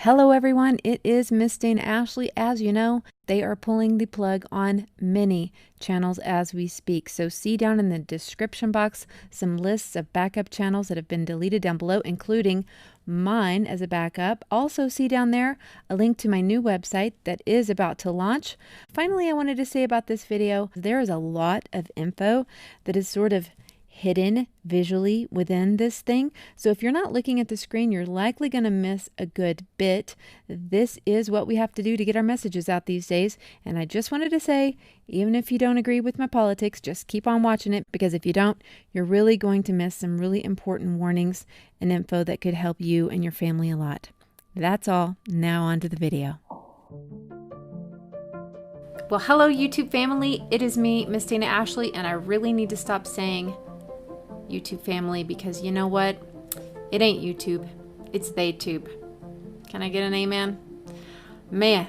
Hello everyone, it is Miss Dana Ashley. As you know, they are pulling the plug on many channels as we speak. So see down in the description box some lists of backup channels that have been deleted down below, including mine as a backup. Also see down there a link to my new website that is about to launch. Finally, I wanted to say about this video, there is a lot of info that is sort of hidden visually within this thing. So if you're not looking at the screen, you're likely going to miss a good bit. This is what we have to do to get our messages out these days. And I just wanted to say, even if you don't agree with my politics, just keep on watching it, because if you don't, you're really going to miss some really important warnings and info that could help you and your family a lot. That's all. Now on to the video. Well, hello YouTube family. It is me, Miss Dana Ashley, and I really need to stop saying YouTube family, because you know what? It ain't YouTube. It's TheyTube. Can I get an amen? Man,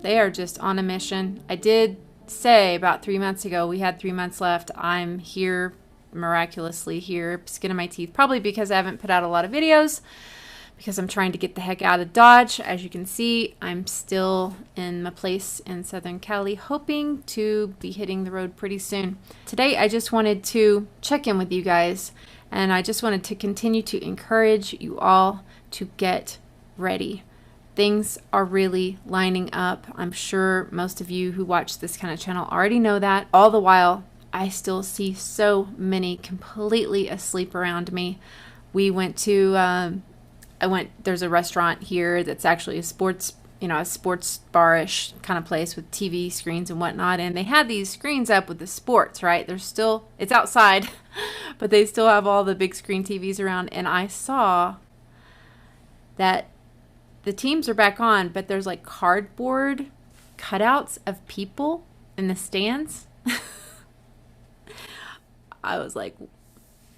they are just on a mission. I did say about 3 months ago, we had 3 months left. I'm here, miraculously here, skin of my teeth, probably because I haven't put out a lot of videos, because I'm trying to get the heck out of Dodge. As you can see, I'm still in my place in Southern Cali, hoping to be hitting the road pretty soon. Today, I just wanted to check in with you guys, and I just wanted to continue to encourage you all to get ready. Things are really lining up. I'm sure most of you who watch this kind of channel already know that. All the while, I still see so many completely asleep around me. We went to... there's a restaurant here that's actually a sports bar-ish kind of place with TV screens and whatnot. And they had these screens up with the sports, right? It's outside, but they still have all the big screen TVs around. And I saw that the teams are back on, but there's like cardboard cutouts of people in the stands. I was like,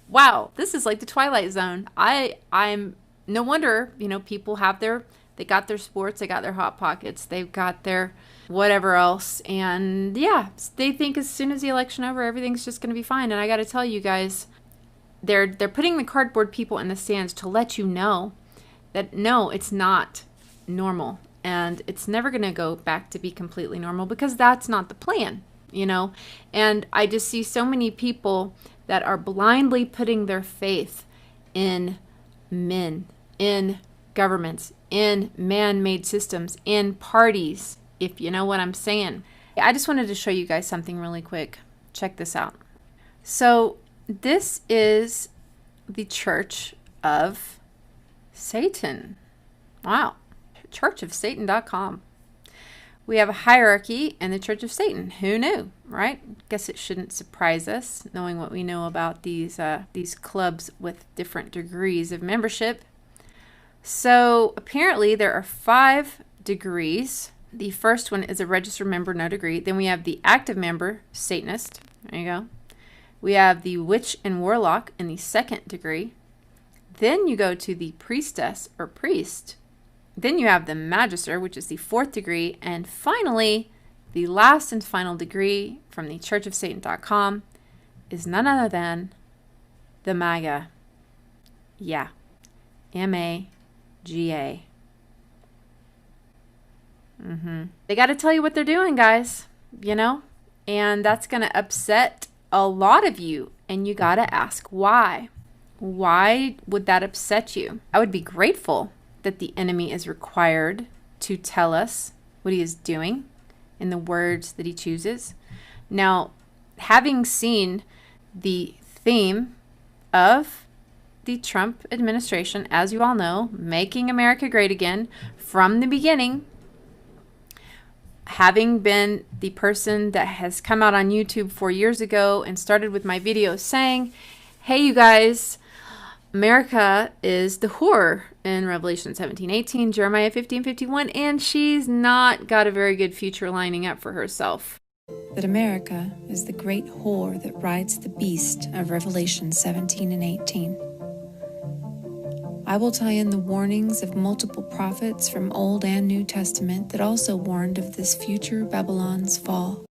wow, this is like the Twilight Zone. I'm no wonder, people they got their sports, they got their Hot Pockets, they've got their whatever else. And yeah, they think as soon as the election over, everything's just going to be fine. And I got to tell you guys, they're putting the cardboard people in the stands to let you know that no, it's not normal. And it's never going to go back to be completely normal, because that's not the plan, And I just see so many people that are blindly putting their faith in men, in governments, in man-made systems, in parties, if you know what I'm saying. I just wanted to show you guys something really quick. Check this out. So this is the Church of Satan. Wow. churchofsatan.com. We have a hierarchy in the Church of Satan. Who knew, right? Guess it shouldn't surprise us, knowing what we know about these clubs with different degrees of membership. So apparently there are 5 degrees. The first one is a registered member, no degree. Then we have the active member, Satanist. There you go. We have the witch and warlock in the 2nd degree. Then you go to the priestess or priest. Then you have the magister, which is the 4th degree. And finally, the last and final degree from the churchofsatan.com is none other than the MAGA. Yeah. MAGA. They got to tell you what they're doing, guys, and that's going to upset a lot of you. And you got to ask why. Why would that upset you? I would be grateful that the enemy is required to tell us what he is doing in the words that he chooses. Now, having seen the theme of the Trump administration, as you all know, making America great again from the beginning, having been the person that has come out on YouTube 4 years ago and started with my videos saying, hey, you guys, America is the whore in Revelation 17:18, Jeremiah 15:51, and she's not got a very good future lining up for herself. That America is the great whore that rides the beast of Revelation 17 and 18. I will tie in the warnings of multiple prophets from Old and New Testament that also warned of this future Babylon's fall.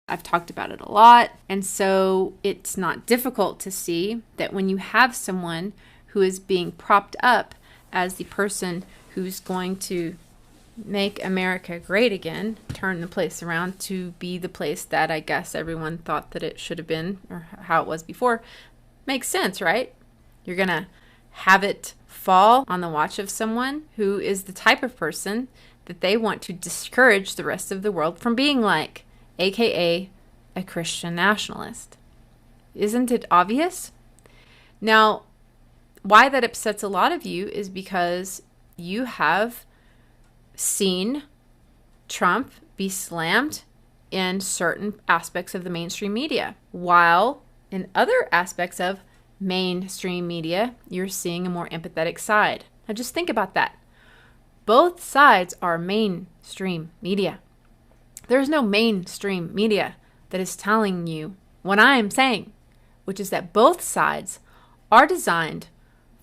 I've talked about it a lot, and so it's not difficult to see that when you have someone who is being propped up as the person who's going to make America great again, turn the place around to be the place that I guess everyone thought that it should have been, or how it was before, makes sense, right? You're going to have it fall on the watch of someone who is the type of person that they want to discourage the rest of the world from being like, aka a Christian nationalist. Isn't it obvious? Now, why that upsets a lot of you is because you have seen Trump be slammed in certain aspects of the mainstream media, while in other aspects of mainstream media, you're seeing a more empathetic side. Now just think about that. Both sides are mainstream media. There's no mainstream media that is telling you what I am saying, which is that both sides are designed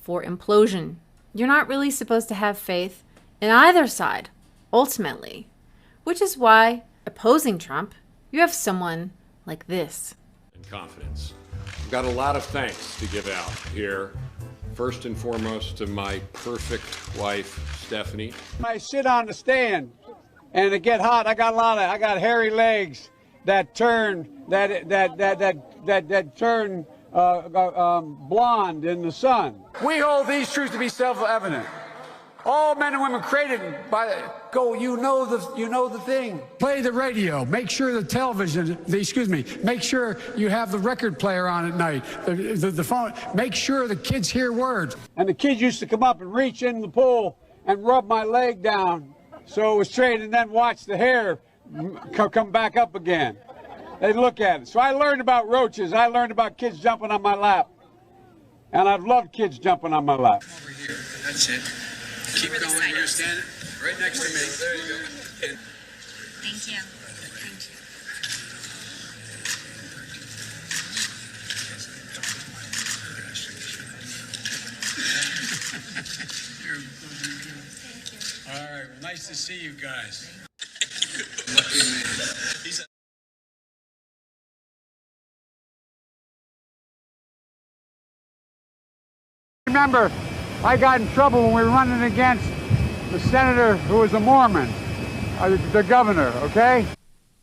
for implosion. You're not really supposed to have faith in either side, ultimately, which is why opposing Trump, you have someone like this. And confidence. I've got a lot of thanks to give out here. First and foremost to my perfect wife, Stephanie. I sit on the stand and it get hot. I got hairy legs that turn turn blonde in the sun. We hold these truths to be self-evident. All men and women created by you know the thing. Play the radio. Make sure the television. Make sure you have the record player on at night. The phone. Make sure the kids hear words. And the kids used to come up and reach in the pool and rub my leg down so it was straight, and then watch the hair come back up again. They'd look at it. So I learned about roaches. I learned about kids jumping on my lap, and I've loved kids jumping on my lap. Over here. That's it. Keep going. You're standing right next to me. There you go. Thank you. Thank you. All right. Well, nice to see you guys. Remember, I got in trouble when we were running against the senator who was a Mormon, the governor, okay?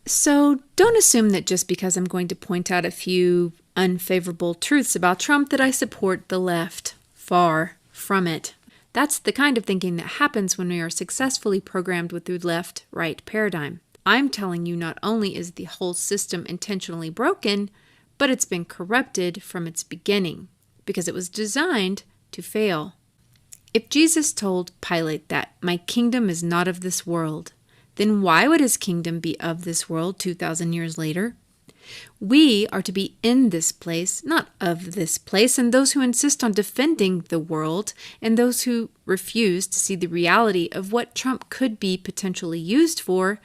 So don't assume that just because I'm going to point out a few unfavorable truths about Trump that I support the left. Far from it. That's the kind of thinking that happens when we are successfully programmed with the left-right paradigm. I'm telling you not only is the whole system intentionally broken, but it's been corrupted from its beginning because it was designed to fail. If Jesus told Pilate that my kingdom is not of this world, then why would his kingdom be of this world 2,000 years later? We are to be in this place, not of this place, and those who insist on defending the world and those who refuse to see the reality of what Trump could be potentially used for,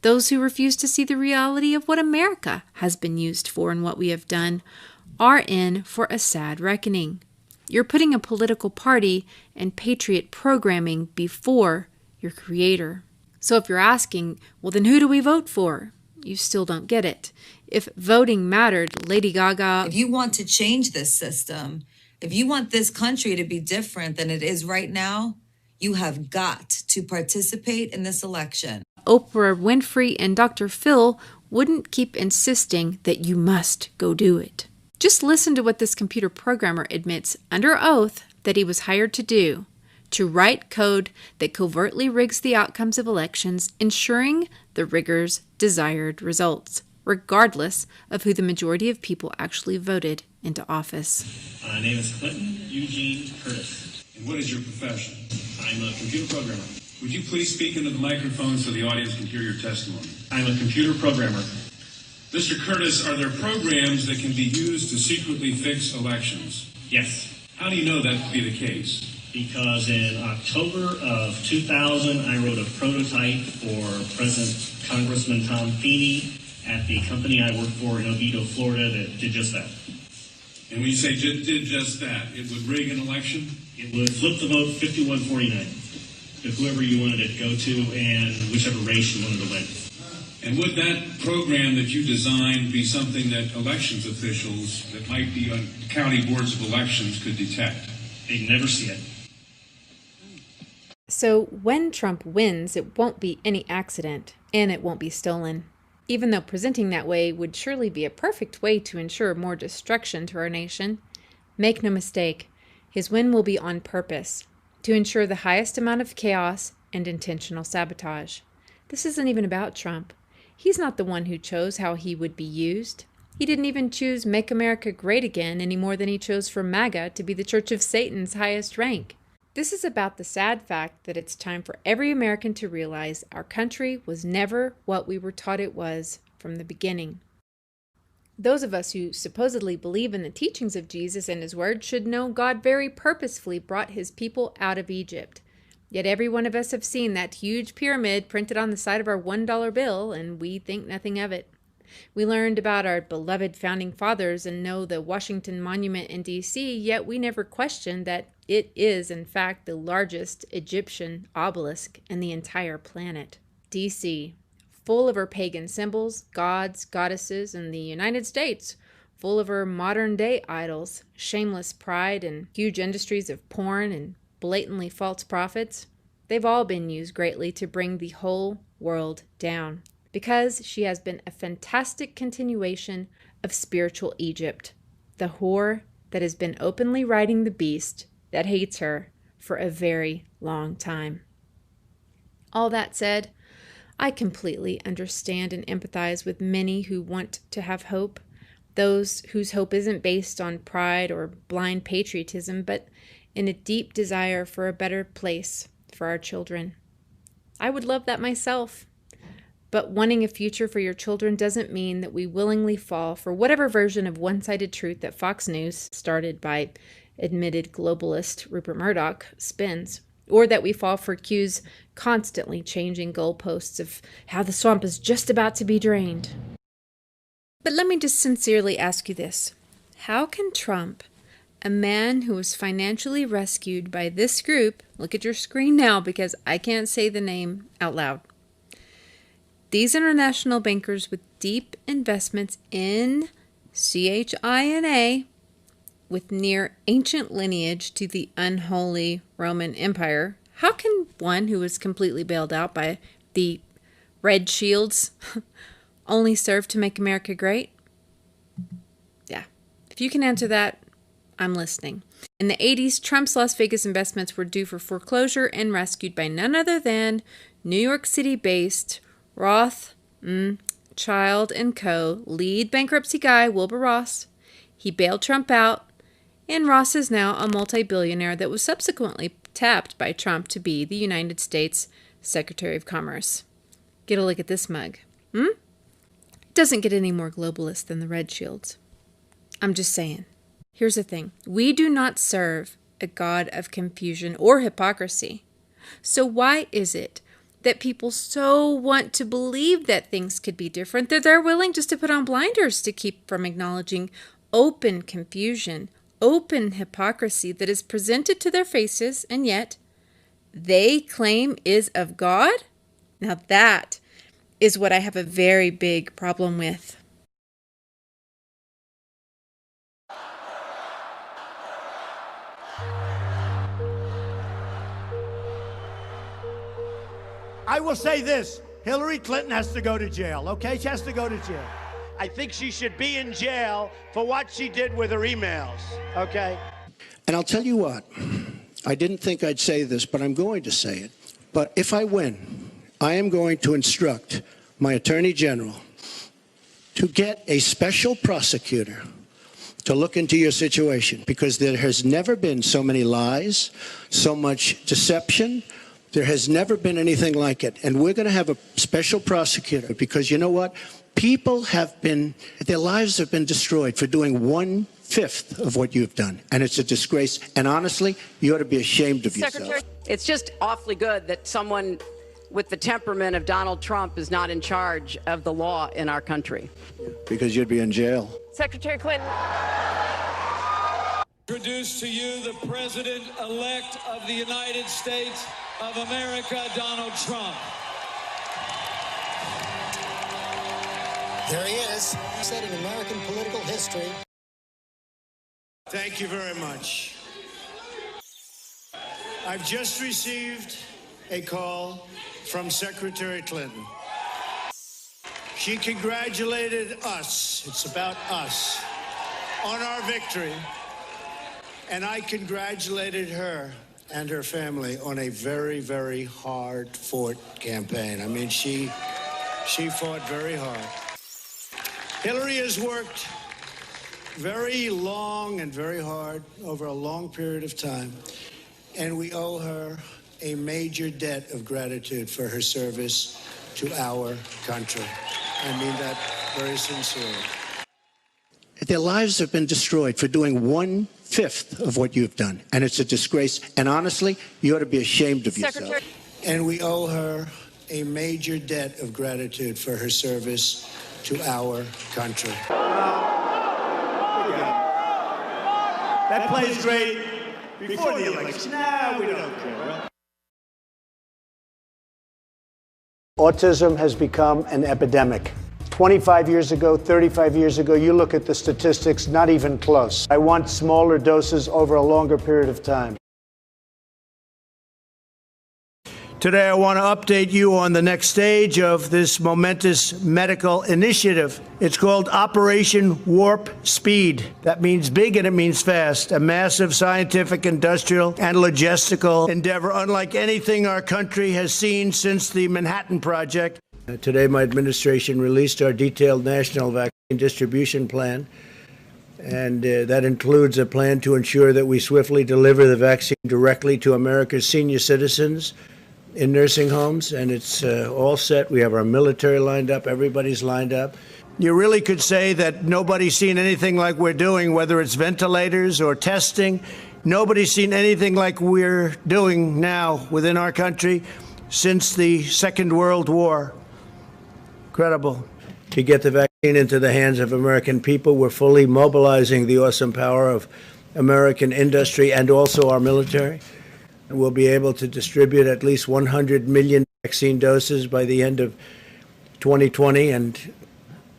those who refuse to see the reality of what America has been used for and what we have done, are in for a sad reckoning. You're putting a political party and patriot programming before your creator. So if you're asking, well, then who do we vote for? You still don't get it. If voting mattered, Lady Gaga... If you want to change this system, if you want this country to be different than it is right now, you have got to participate in this election. Oprah Winfrey and Dr. Phil wouldn't keep insisting that you must go do it. Just listen to what this computer programmer admits under oath that he was hired to do: to write code that covertly rigs the outcomes of elections, ensuring the riggers' desired results, regardless of who the majority of people actually voted into office. My name is Clinton Eugene Curtis. And what is your profession? I'm a computer programmer. Would you please speak into the microphone so the audience can hear your testimony? I'm a computer programmer. Mr. Curtis, are there programs that can be used to secretly fix elections? Yes, How do you know that to be the case? because in October of 2000, I wrote a prototype for President Congressman Tom Feeney at the company I work for in Oviedo, Florida, that did just that. And when you say did just that, it would rig an election? It would flip the vote 51-49 to whoever you wanted it to go to and whichever race you wanted to win. And would that program that you designed be something that elections officials that might be on county boards of elections could detect? They'd never see it. So when Trump wins, it won't be any accident, and it won't be stolen. Even though presenting that way would surely be a perfect way to ensure more destruction to our nation, make no mistake, his win will be on purpose, to ensure the highest amount of chaos and intentional sabotage. This isn't even about Trump. He's not the one who chose how he would be used. He didn't even choose Make America Great Again any more than he chose for MAGA to be the Church of Satan's highest rank. This is about the sad fact that it's time for every American to realize our country was never what we were taught it was from the beginning. Those of us who supposedly believe in the teachings of Jesus and his word should know God very purposefully brought his people out of Egypt. Yet every one of us have seen that huge pyramid printed on the side of our $1 bill, and we think nothing of it. We learned about our beloved founding fathers and know the Washington Monument in D.C., yet we never questioned that it is, in fact, the largest Egyptian obelisk in the entire planet. D.C., full of her pagan symbols, gods, goddesses, and the United States, full of her modern-day idols, shameless pride, and huge industries of porn and blatantly false prophets. They've all been used greatly to bring the whole world down, because she has been a fantastic continuation of spiritual Egypt, the whore that has been openly riding the beast that hates her for a very long time. All that said, I completely understand and empathize with many who want to have hope, those whose hope isn't based on pride or blind patriotism, but in a deep desire for a better place for our children. I would love that myself. But wanting a future for your children doesn't mean that we willingly fall for whatever version of one-sided truth that Fox News, started by admitted globalist Rupert Murdoch, spins, or that we fall for Q's constantly changing goalposts of how the swamp is just about to be drained. But let me just sincerely ask you this. How can Trump, a man who was financially rescued by this group, look at your screen now because I can't say the name out loud, these international bankers with deep investments in CHINA, with near ancient lineage to the unholy Roman Empire, how can one who was completely bailed out by the Red Shields only serve to make America great? Yeah, if you can answer that, I'm listening. In the 80s, Trump's Las Vegas investments were due for foreclosure and rescued by none other than New York City-based Rothschild & Co. lead bankruptcy guy, Wilbur Ross. He bailed Trump out, and Ross is now a multi-billionaire that was subsequently tapped by Trump to be the United States Secretary of Commerce. Get a look at this mug. It doesn't get any more globalist than the Red Shields. I'm just saying. Here's the thing. We do not serve a God of confusion or hypocrisy. So why is it that people so want to believe that things could be different that they're willing just to put on blinders to keep from acknowledging open confusion, open hypocrisy that is presented to their faces and yet they claim is of God? Now that is what I have a very big problem with. I will say this, Hillary Clinton has to go to jail, okay? She has to go to jail. I think she should be in jail for what she did with her emails, okay? And I'll tell you what, I didn't think I'd say this, but I'm going to say it. But if I win, I am going to instruct my Attorney General to get a special prosecutor to look into your situation, because there has never been so many lies, so much deception. There has never been anything like it. And we're going to have a special prosecutor because you know what? People have been, their lives have been destroyed for doing 1/5 of what you've done. And it's a disgrace. And honestly, you ought to be ashamed of yourself. It's just awfully good that someone with the temperament of Donald Trump is not in charge of the law in our country. Because you'd be in jail. Secretary Clinton. Introduce to you the President-elect of the United States of America, Donald Trump. There he is, set in American political history. Thank you very much. I've just received a call from Secretary Clinton. She congratulated us, it's about us, on our victory. And I congratulated her and her family on a very, very hard-fought campaign. I mean, she fought very hard. Hillary has worked very long and very hard over a long period of time, and we owe her a major debt of gratitude for her service to our country. I mean that very sincerely. Their lives have been destroyed for doing 1/5 of what you've done, and it's a disgrace. And honestly, you ought to be ashamed of yourself. And we owe her a major debt of gratitude for her service to our country. That plays great before the election. Now we don't care. Autism has become an epidemic. 25 years ago, 35 years ago, you look at the statistics, not even close. I want smaller doses over a longer period of time. Today, I want to update you on the next stage of this momentous medical initiative. It's called Operation Warp Speed. That means big and it means fast. A massive scientific, industrial, and logistical endeavor unlike anything our country has seen since the Manhattan Project. Today, my administration released our detailed national vaccine distribution plan. And that includes a plan to ensure that we swiftly deliver the vaccine directly to America's senior citizens in nursing homes, and it's all set. We have our military lined up. Everybody's lined up. You really could say that nobody's seen anything like we're doing, whether it's ventilators or testing. Nobody's seen anything like we're doing now within our country since the Second World War. Incredible. To get the vaccine into the hands of American people, we're fully mobilizing the awesome power of American industry and also our military. We'll be able to distribute at least 100 million vaccine doses by the end of 2020 and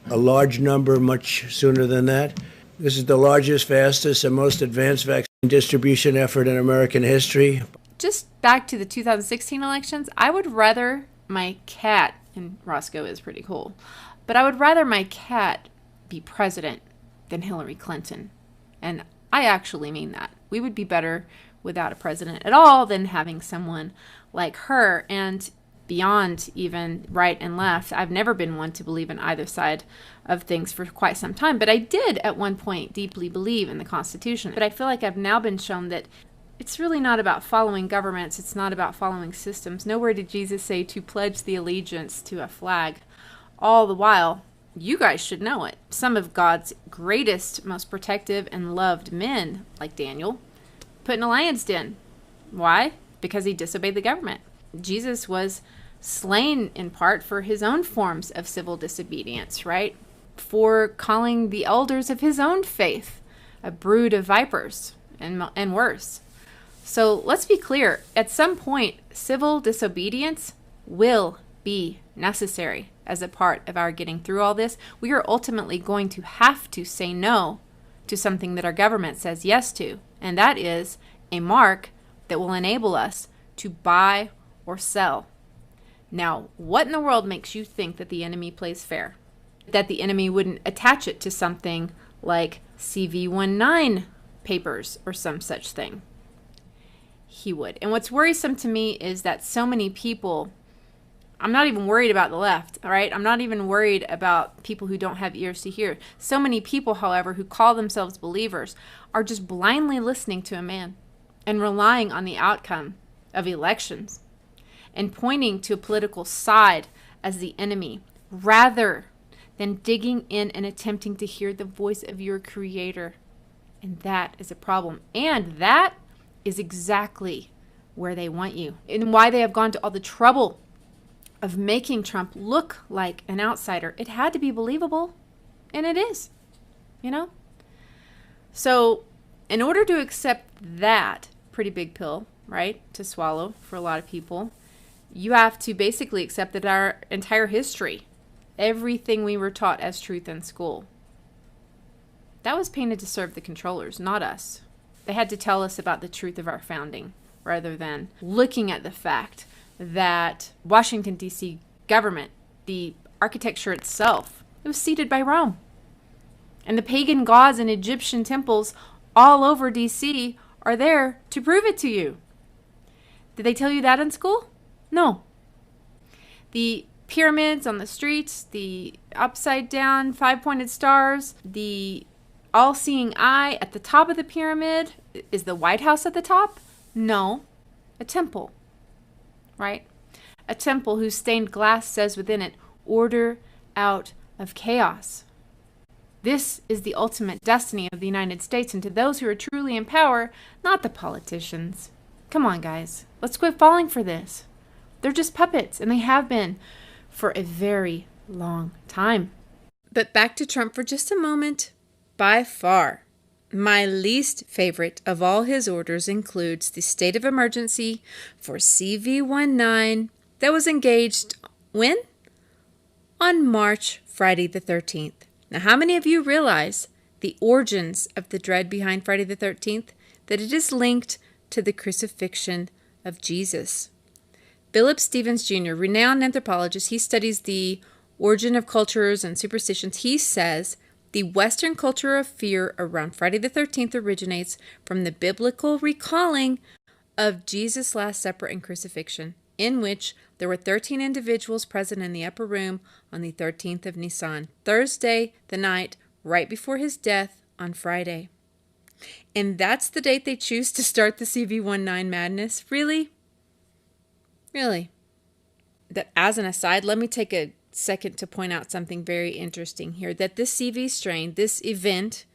a large number much sooner than that. This is the largest, fastest, and most advanced vaccine distribution effort in American history. Just back to the 2016 elections, I would rather my cat, and Roscoe is pretty cool, but I would rather my cat be president than Hillary Clinton. And I actually mean that. We would be better without a president at all than having someone like her. And beyond even right and left, I've never been one to believe in either side of things for quite some time, but I did at one point deeply believe in the Constitution. But I feel like I've now been shown that it's really not about following governments, it's not about following systems. Nowhere did Jesus say to pledge the allegiance to a flag. All the while, you guys should know it, some of God's greatest, most protective and loved men, like Daniel, put in a lion's den. Why? Because he disobeyed the government. Jesus was slain in part for his own forms of civil disobedience, right? For calling the elders of his own faith a brood of vipers and worse. So let's be clear. At some point, civil disobedience will be necessary as a part of our getting through all this. We are ultimately going to have to say no to something that our government says yes to. And that is a mark that will enable us to buy or sell. Now, what in the world makes you think that the enemy plays fair? That the enemy wouldn't attach it to something like CV-19 papers or some such thing? He would. And what's worrisome to me is that so many people, I'm not even worried about the left, all right? I'm not even worried about people who don't have ears to hear. So many people, however, who call themselves believers are just blindly listening to a man and relying on the outcome of elections and pointing to a political side as the enemy rather than digging in and attempting to hear the voice of your Creator. And that is a problem. And that is exactly where they want you and why they have gone to all the trouble of making Trump look like an outsider. It had to be believable, and it is, you know? So in order to accept that pretty big pill, right, to swallow for a lot of people, you have to basically accept that our entire history, everything we were taught as truth in school, that was painted to serve the controllers, not us. They had to tell us about the truth of our founding rather than looking at the fact that Washington, D.C. government, the architecture itself, it was seeded by Rome. And the pagan gods and Egyptian temples all over D.C. are there to prove it to you. Did they tell you that in school? No. The pyramids on the streets, the upside down 5-pointed stars, the all-seeing eye at the top of the pyramid. Is the White House at the top? No. A temple, right? A temple whose stained glass says within it, order out of chaos. This is the ultimate destiny of the United States, and to those who are truly in power, not the politicians. Come on, guys. Let's quit falling for this. They're just puppets, and they have been for a very long time. But back to Trump for just a moment. By far, my least favorite of all his orders includes the state of emergency for CV-19 that was engaged when? On Friday the 13th. Now, how many of you realize the origins of the dread behind Friday the 13th? That it is linked to the crucifixion of Jesus. Philip Stevens Jr., renowned anthropologist, he studies the origin of cultures and superstitions. He says the Western culture of fear around Friday the 13th originates from the biblical recalling of Jesus' Last Supper and crucifixion, in which there were 13 individuals present in the upper room on the 13th of Nisan, Thursday, the night right before his death on Friday. And that's the date they choose to start the CV-19 madness? Really? Really? That, as an aside, let me take a second to point out something very interesting here, that this CV strain, this event,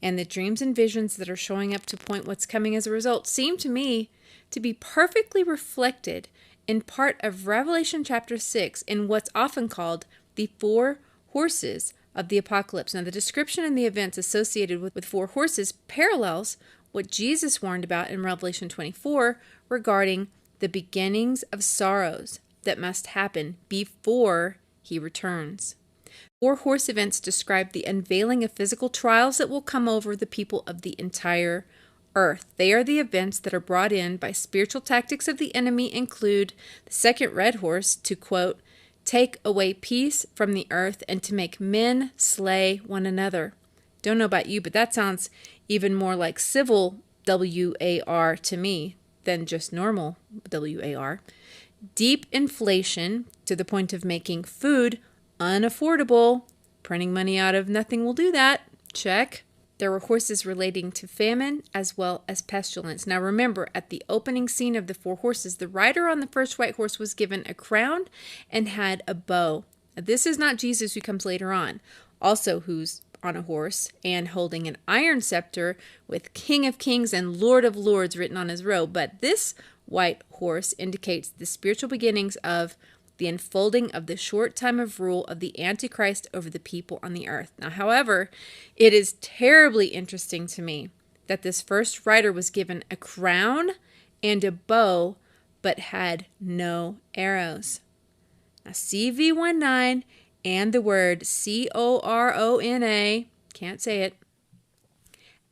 and the dreams and visions that are showing up to point what's coming as a result seem to me to be perfectly reflected in part of Revelation chapter 6 in what's often called the 4 horses of the apocalypse. Now, the description and the events associated with 4 horses parallels what Jesus warned about in Revelation 24 regarding the beginnings of sorrows that must happen before he returns. 4 horse events describe the unveiling of physical trials that will come over the people of the entire earth. They are the events that are brought in by spiritual tactics of the enemy, include the second red horse to, quote, take away peace from the earth and to make men slay one another. Don't know about you, but that sounds even more like civil WAR to me than just normal WAR. Deep inflation to the point of making food unaffordable. Printing money out of nothing will do that. Check. There were horses relating to famine as well as pestilence. Now remember, at the opening scene of the 4 horses, the rider on the first white horse was given a crown and had a bow. Now, this is not Jesus who comes later on, also who's on a horse and holding an iron scepter with King of Kings and Lord of Lords written on his robe. But this white horse indicates the spiritual beginnings of the unfolding of the short time of rule of the Antichrist over the people on the earth. Now, however, it is terribly interesting to me that this first rider was given a crown and a bow, but had no arrows. Now, CV-19 and the word CORONA, can't say it,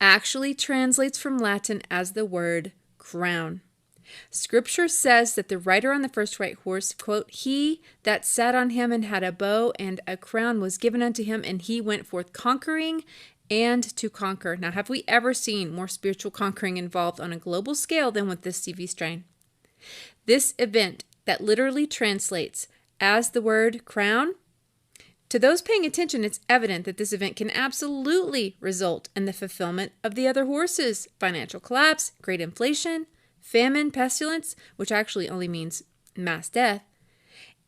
actually translates from Latin as the word crown. Scripture says that the rider on the first white horse, quote, he that sat on him and had a bow and a crown was given unto him, and he went forth conquering and to conquer. Now, have we ever seen more spiritual conquering involved on a global scale than with this CV strain? This event that literally translates as the word crown, to those paying attention, it's evident that this event can absolutely result in the fulfillment of the other horses: financial collapse, great inflation, famine, pestilence, which actually only means mass death.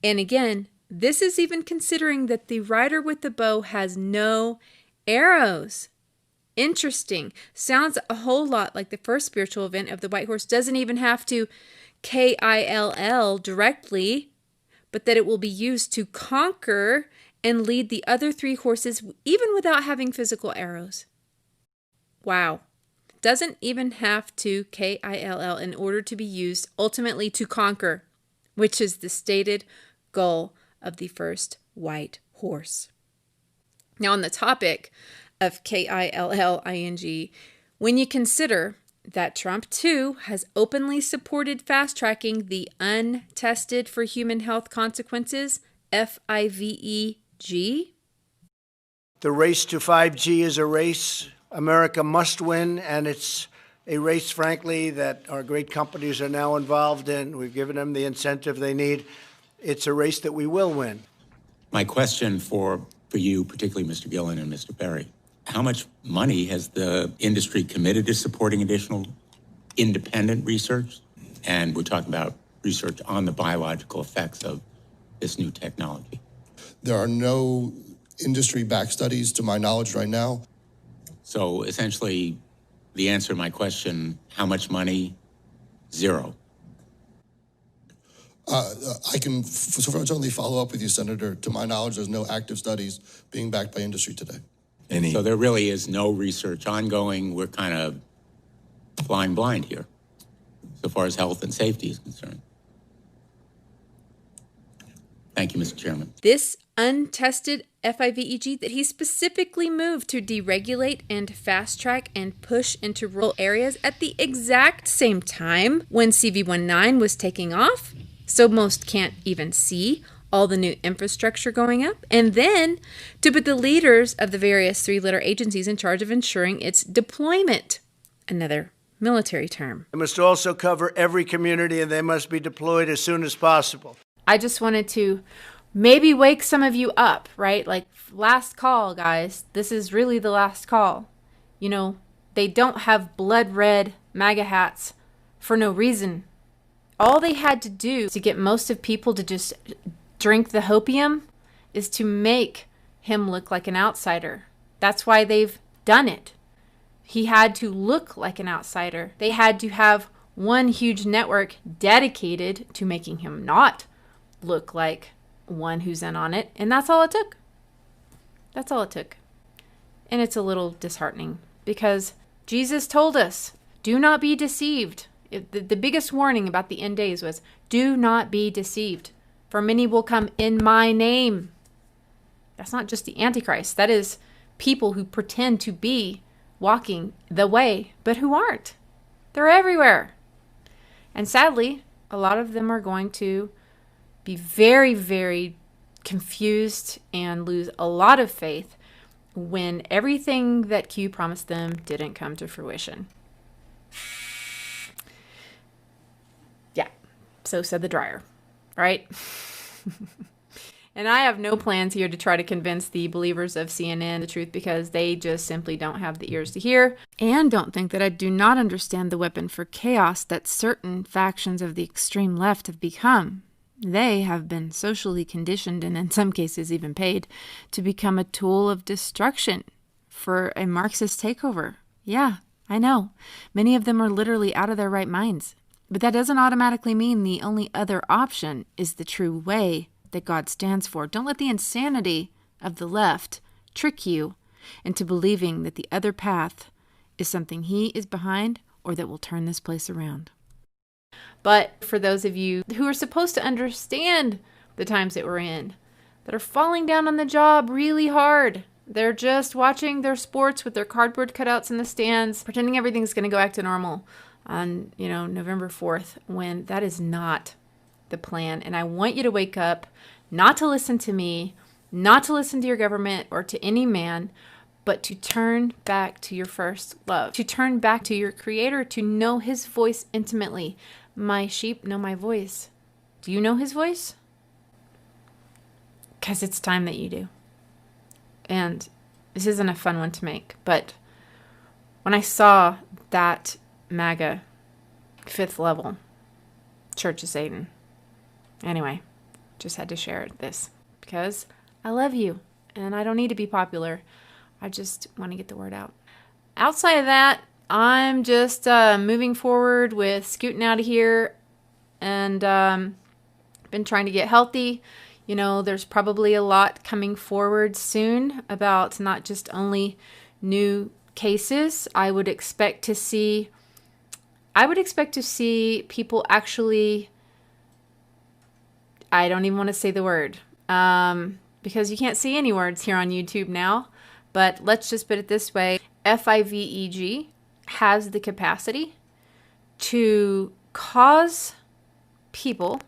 And again, this is even considering that the rider with the bow has no arrows. Interesting. Sounds a whole lot like the first spiritual event of the white horse. Doesn't even have to KILL directly, but that it will be used to conquer and lead the other 3 horses even without having physical arrows. Wow. Doesn't even have to KILL in order to be used ultimately to conquer, which is the stated goal of the first white horse. Now, on the topic of KILLING, when you consider that Trump, too, has openly supported fast-tracking the untested for human health consequences, FIVEG? The race to 5G is a race America must win, and it's a race, frankly, that our great companies are now involved in. We've given them the incentive they need. It's a race that we will win. My question for you, particularly Mr. Gillen and Mr. Berry, how much money has the industry committed to supporting additional independent research? And we're talking about research on the biological effects of this new technology. There are no industry-backed studies, to my knowledge, right now. So essentially, the answer to my question, how much money? Zero. I can certainly follow up with you, Senator. To my knowledge, there's no active studies being backed by industry today. So there really is no research ongoing. We're kind of flying blind here, so far as health and safety is concerned. Thank you, Mr. Chairman. This untested FIVEG that he specifically moved to deregulate and fast-track and push into rural areas at the exact same time when CV-19 was taking off, so most can't even see all the new infrastructure going up, and then to put the leaders of the various three-letter agencies in charge of ensuring its deployment, another military term. It must also cover every community, and they must be deployed as soon as possible. I just wanted to maybe wake some of you up, right? Like, last call, guys. This is really the last call. You know, they don't have blood red MAGA hats for no reason. All they had to do to get most of people to just drink the hopium is to make him look like an outsider. That's why they've done it. He had to look like an outsider. They had to have one huge network dedicated to making him not look like one who's in on it. And that's all it took. That's all it took. And it's a little disheartening because Jesus told us, do not be deceived. The biggest warning about the end days was, do not be deceived. For many will come in my name. That's not just the Antichrist. That is people who pretend to be walking the way, but who aren't. They're everywhere. And sadly, a lot of them are going to be very, very confused and lose a lot of faith when everything that Q promised them didn't come to fruition. Yeah, so said the dryer, right? And I have no plans here to try to convince the believers of CNN the truth because they just simply don't have the ears to hear and don't think that I do not understand the weapon for chaos that certain factions of the extreme left have become. They have been socially conditioned and in some cases even paid to become a tool of destruction for a Marxist takeover. Yeah, I know. Many of them are literally out of their right minds. But that doesn't automatically mean the only other option is the true way that God stands for. Don't let the insanity of the left trick you into believing that the other path is something he is behind or that will turn this place around. But for those of you who are supposed to understand the times that we're in, that are falling down on the job really hard, they're just watching their sports with their cardboard cutouts in the stands, pretending everything's going to go back to normal on, November 4th, when that is not the plan. And I want you to wake up, not to listen to me, not to listen to your government or to any man, but to turn back to your first love, to turn back to your Creator, to know His voice intimately. My sheep know my voice. Do you know His voice? Because it's time that you do. And this isn't a fun one to make, but when I saw that MAGA 5th level Church of Satan, anyway, just had to share this because I love you and I don't need to be popular. I just want to get the word out. Outside of that, I'm just moving forward with scooting out of here and been trying to get healthy. There's probably a lot coming forward soon about not just only new cases. I would expect to see people actually, I don't even want to say the word because you can't see any words here on YouTube now. But let's just put it this way. FIVEG has the capacity to cause people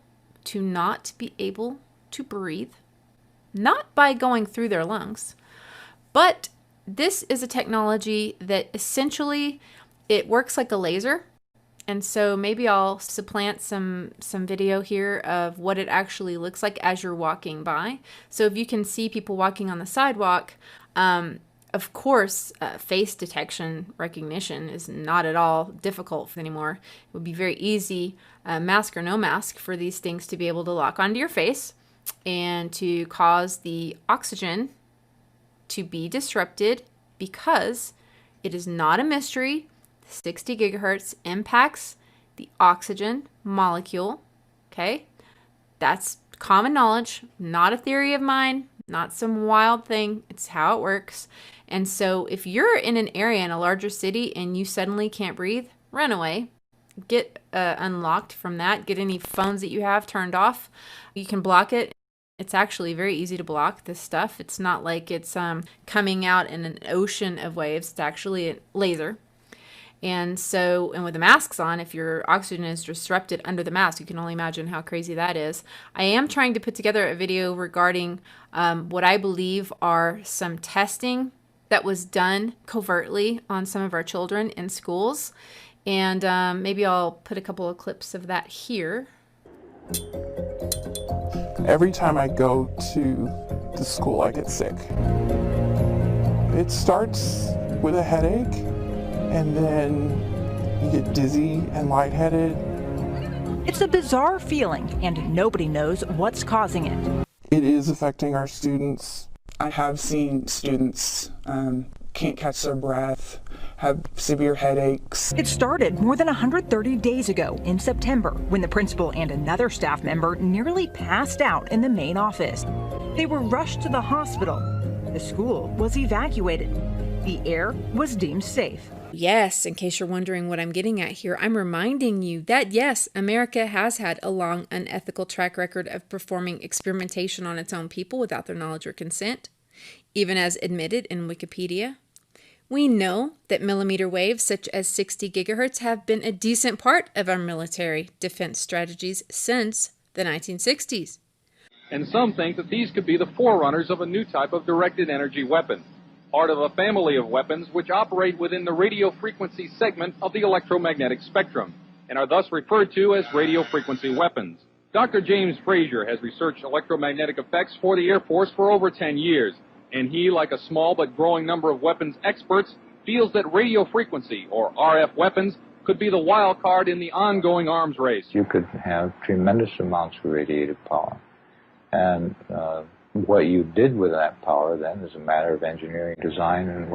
to not be able to breathe, not by going through their lungs, but this is a technology that essentially it works like a laser. And so maybe I'll supplant some video here of what it actually looks like as you're walking by. So if you can see people walking on the sidewalk, of course, face detection recognition is not at all difficult anymore. It would be very easy, mask or no mask, for these things to be able to lock onto your face and to cause the oxygen to be disrupted, because it is not a mystery. 60 gigahertz impacts the oxygen molecule. Okay, that's common knowledge, not a theory of mine, not some wild thing. It's how it works. And so if you're in an area in a larger city and you suddenly can't breathe, run away. Get unlocked from that. Get any phones that you have turned off. You can block it. It's actually very easy to block this stuff. It's not like it's coming out in an ocean of waves. It's actually a laser. And so, and with the masks on, if your oxygen is disrupted under the mask, you can only imagine how crazy that is. I am trying to put together a video regarding what I believe are some testing that was done covertly on some of our children in schools. And maybe I'll put a couple of clips of that here. Every time I go to the school, I get sick. It starts with a headache, and then you get dizzy and lightheaded. It's a bizarre feeling, and nobody knows what's causing it. It is affecting our students. I have seen students can't catch their breath, have severe headaches. It started more than 130 days ago in September, when the principal and another staff member nearly passed out in the main office. They were rushed to the hospital. The school was evacuated. The air was deemed safe. Yes, in case you're wondering what I'm getting at here, I'm reminding you that yes, America has had a long, unethical track record of performing experimentation on its own people without their knowledge or consent, even as admitted in Wikipedia. We know that millimeter waves such as 60 gigahertz have been a decent part of our military defense strategies since the 1960s. And some think that these could be the forerunners of a new type of directed energy weapon, part of a family of weapons which operate within the radio frequency segment of the electromagnetic spectrum, and are thus referred to as radio frequency weapons. Dr. James Frazier has researched electromagnetic effects for the Air Force for over 10 years, and he, like a small but growing number of weapons experts, feels that radio frequency, or RF weapons, could be the wild card in the ongoing arms race. You could have tremendous amounts of radiative power. And what you did with that power then is a matter of engineering design and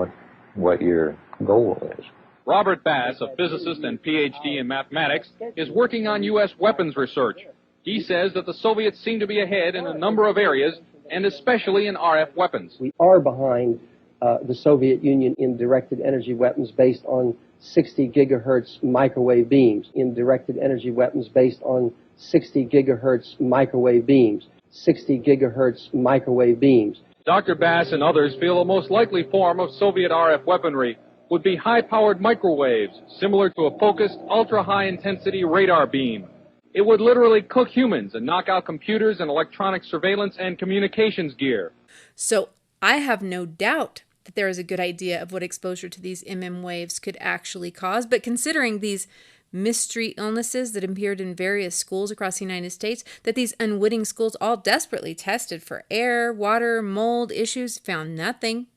what your goal is. Robert Bass, a physicist and PhD in mathematics, is working on U.S. weapons research. He says that the Soviets seem to be ahead in a number of areas, and especially in RF weapons. We are behind the Soviet Union in directed energy weapons based on 60 gigahertz microwave beams, in directed energy weapons based on 60 gigahertz microwave beams, 60 gigahertz microwave beams. Dr. Bass and others feel the most likely form of Soviet RF weaponry would be high-powered microwaves, similar to a focused, ultra-high-intensity radar beam. It would literally cook humans and knock out computers and electronic surveillance and communications gear. So I have no doubt that there is a good idea of what exposure to these MM waves could actually cause, but considering these mystery illnesses that appeared in various schools across the United States, that these unwitting schools all desperately tested for air, water, mold issues, found nothing.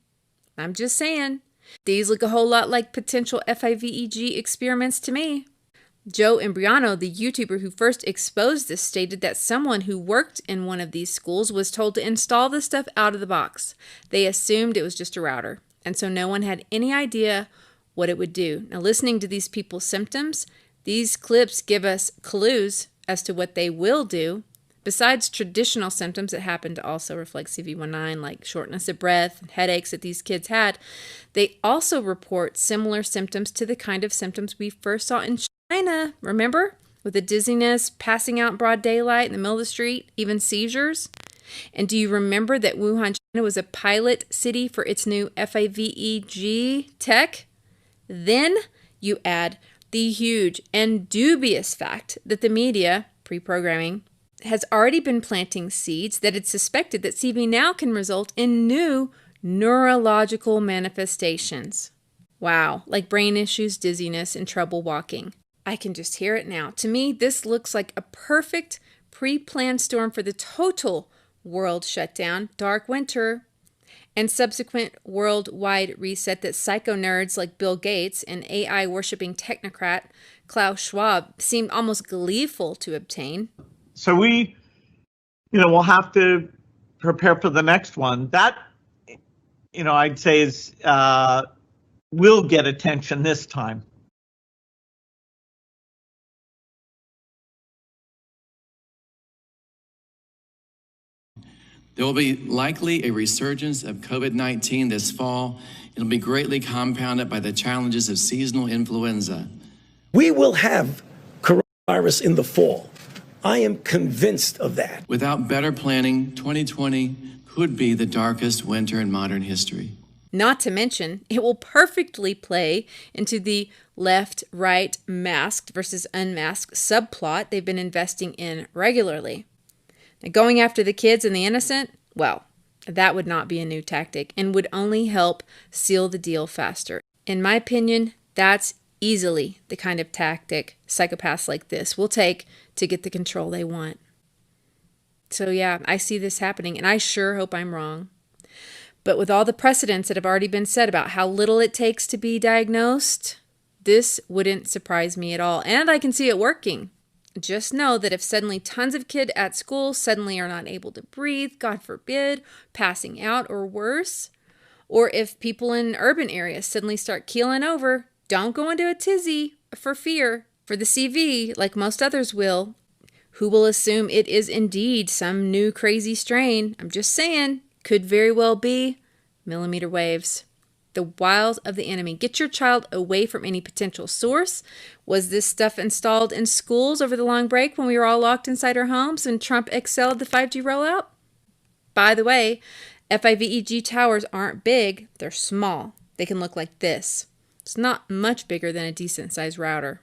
I'm just saying, these look a whole lot like potential FIVEG experiments to me. Joe Imbriano, the YouTuber who first exposed this, stated that someone who worked in one of these schools was told to install the stuff out of the box. They assumed it was just a router, and so no one had any idea what it would do. Now, listening to these people's symptoms, these clips give us clues as to what they will do. Besides traditional symptoms that happen to also reflect CV19, like shortness of breath and headaches that these kids had, they also report similar symptoms to the kind of symptoms we first saw in China, remember? With the dizziness, passing out in broad daylight in the middle of the street, even seizures. And do you remember that Wuhan, China was a pilot city for its new FIVEG tech? Then You add the huge and dubious fact that the media, pre-programming, has already been planting seeds that it's suspected that CV now can result in new neurological manifestations. Wow, like brain issues, dizziness, and trouble walking. I can just hear it now. To me, this looks like a perfect pre-planned storm for the total world shutdown, dark winter, and subsequent worldwide reset that psycho nerds like Bill Gates and AI-worshipping technocrat Klaus Schwab seem almost gleeful to obtain. So we, we'll have to prepare for the next one. That, I'd say is will get attention this time. There will be likely a resurgence of COVID-19 this fall. It'll be greatly compounded by the challenges of seasonal influenza. We will have coronavirus in the fall. I am convinced of that. Without better planning, 2020 could be the darkest winter in modern history. Not to mention, it will perfectly play into the left-right masked versus unmasked subplot they've been investing in regularly. Now, going after the kids and the innocent, well, that would not be a new tactic and would only help seal the deal faster. In my opinion, that's easily the kind of tactic psychopaths like this will take to get the control they want. So yeah, I see this happening, and I sure hope I'm wrong. But with all the precedents that have already been set about how little it takes to be diagnosed, this wouldn't surprise me at all. And I can see it working. Just know that if suddenly tons of kids at school suddenly are not able to breathe, God forbid, passing out or worse, or if people in urban areas suddenly start keeling over, don't go into a tizzy for fear for the CV like most others will, who will assume it is indeed some new crazy strain. I'm just saying, could very well be millimeter waves. The wiles of the enemy. Get your child away from any potential source. Was this stuff installed in schools over the long break when we were all locked inside our homes and Trump excelled the 5G rollout? By the way, FIVEG towers aren't big. They're small. They can look like this. It's not much bigger than a decent-sized router.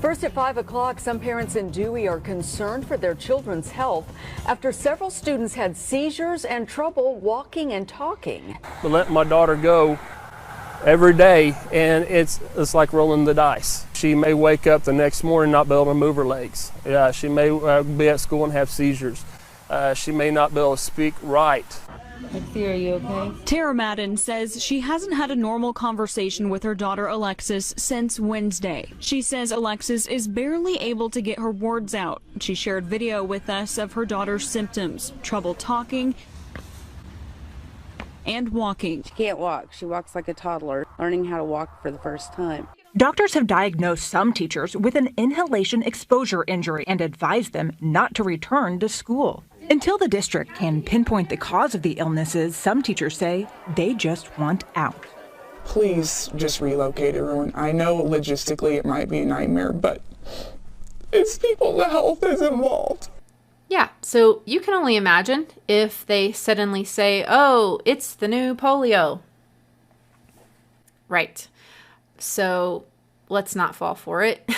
First at 5 o'clock, some parents in Dewey are concerned for their children's health after several students had seizures and trouble walking and talking. I let my daughter go every day, and it's like rolling the dice. She may wake up the next morning not be able to move her legs. She may be at school and have seizures. She may not be able to speak right. Lexi, are you okay? Tara Madden says she hasn't had a normal conversation with her daughter Alexis since Wednesday. She says Alexis is barely able to get her words out. She shared video with us of her daughter's symptoms, trouble talking and walking. She can't walk. She walks like a toddler, learning how to walk for the first time. Doctors have diagnosed some teachers with an inhalation exposure injury and advised them not to return to school. Until the district can pinpoint the cause of the illnesses, some teachers say they just want out. Please just relocate everyone. I know logistically it might be a nightmare, but it's people's health is involved. Yeah, so you can only imagine if they suddenly say, oh, it's the new polio. Right. So let's not fall for it.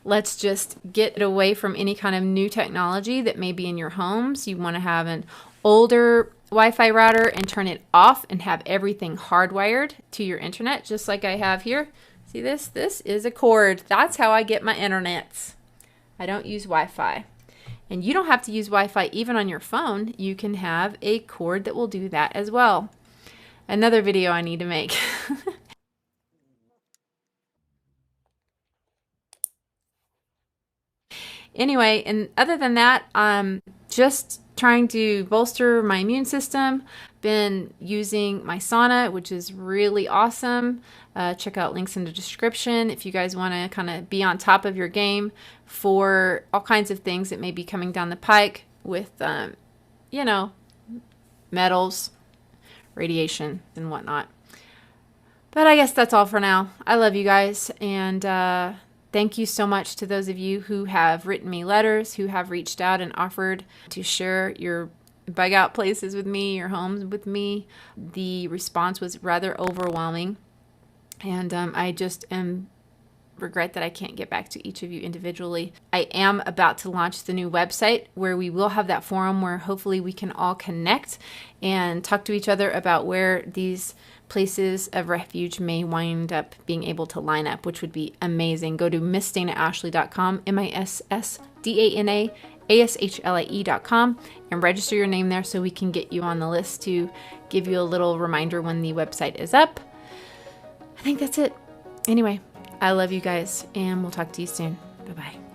Let's just get away from any kind of new technology that may be in your homes. You want to have an older Wi-Fi router and turn it off and have everything hardwired to your internet, just like I have here. See this? This is a cord. That's how I get my internets. I don't use Wi-Fi. And you don't have to use Wi-Fi even on your phone. You can have a cord that will do that as well. Another video I need to make. Anyway, and other than that, I'm just trying to bolster my immune system. Been using my sauna, which is really awesome. Check out links in the description if you guys want to kind of be on top of your game for all kinds of things that may be coming down the pike with, you know, metals, radiation, and whatnot. But I guess that's all for now. I love you guys, and thank you so much to those of you who have written me letters, who have reached out and offered to share your bug out places with me, your homes with me. The response was rather overwhelming. And I just am regret that I can't get back to each of you individually. I am about to launch the new website where we will have that forum where hopefully we can all connect and talk to each other about where these places of refuge may wind up being able to line up, which would be amazing. Go to MissDanaAshley.com, MissDanaAshlie.com, and register your name there so we can get you on the list to give you a little reminder when the website is up. I think that's it. Anyway, I love you guys, and we'll talk to you soon. Bye-bye.